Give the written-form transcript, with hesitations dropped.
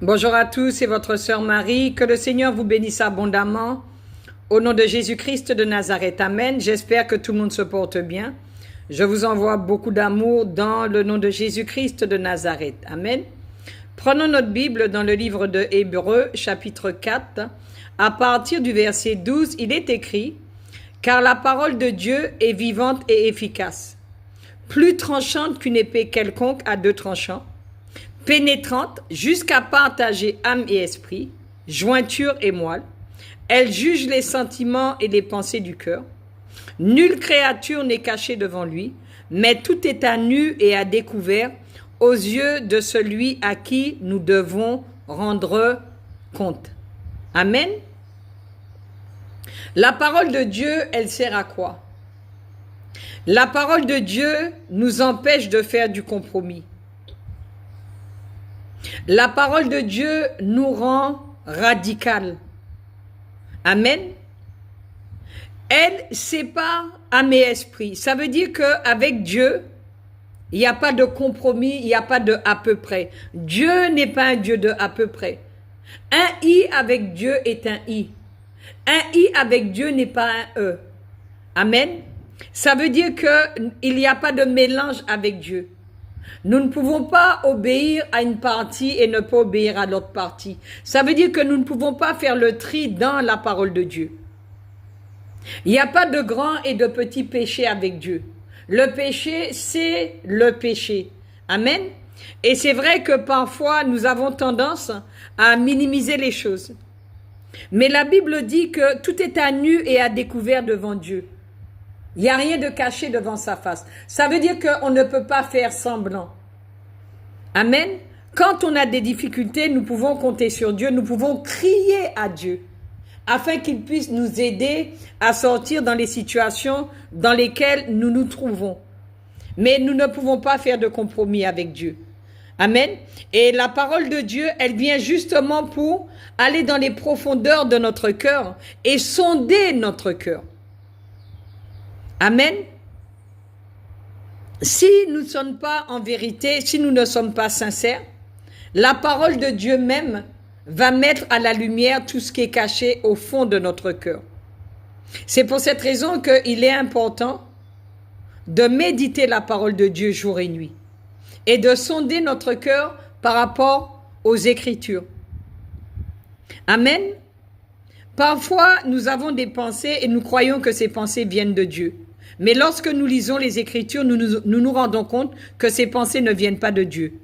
Bonjour à tous, c'est votre sœur Marie. Que le Seigneur vous bénisse abondamment. Au nom de Jésus-Christ de Nazareth, Amen. J'espère que tout le monde se porte bien. Je vous envoie beaucoup d'amour dans le nom de Jésus-Christ de Nazareth. Amen. Prenons notre Bible dans le livre de Hébreux, chapitre 4. À partir du verset 12, il est écrit « Car la parole de Dieu est vivante et efficace, plus tranchante qu'une épée quelconque à deux tranchants, pénétrante jusqu'à partager âme et esprit, jointure et moelle. Elle juge les sentiments et les pensées du cœur. Nulle créature n'est cachée devant lui, mais tout est à nu et à découvert aux yeux de celui à qui nous devons rendre compte. » Amen. La parole de Dieu, elle sert à quoi? La parole de Dieu nous empêche de faire du compromis. La parole de Dieu nous rend radical. Amen. Elle sépare âme et esprit. Ça veut dire qu'avec Dieu, il n'y a pas de compromis, il n'y a pas de à peu près. Dieu n'est pas un Dieu de à peu près. Un I avec Dieu est un I. Un I avec Dieu n'est pas un E. Amen. Ça veut dire qu'il n'y a pas de mélange avec Dieu. Nous ne pouvons pas obéir à une partie et ne pas obéir à l'autre partie. Ça veut dire que nous ne pouvons pas faire le tri dans la parole de Dieu. Il n'y a pas de grand et de petit péché avec Dieu. Le péché, c'est le péché. Amen. Et c'est vrai que parfois, nous avons tendance à minimiser les choses. Mais la Bible dit que tout est à nu et à découvert devant Dieu. Il n'y a rien de caché devant sa face. Ça veut dire qu'on ne peut pas faire semblant. Amen. Quand on a des difficultés, nous pouvons compter sur Dieu, nous pouvons crier à Dieu afin qu'il puisse nous aider à sortir dans les situations dans lesquelles nous nous trouvons. Mais nous ne pouvons pas faire de compromis avec Dieu. Amen. Et la parole de Dieu, elle vient justement pour aller dans les profondeurs de notre cœur et sonder notre cœur. Amen. Si nous ne sommes pas en vérité, si nous ne sommes pas sincères, la parole de Dieu même va mettre à la lumière tout ce qui est caché au fond de notre cœur. C'est pour cette raison qu'il est important de méditer la parole de Dieu jour et nuit et de sonder notre cœur par rapport aux Écritures. Amen. Parfois, nous avons des pensées et nous croyons que ces pensées viennent de Dieu. Mais lorsque nous lisons les Écritures, nous nous rendons compte que ces pensées ne viennent pas de Dieu.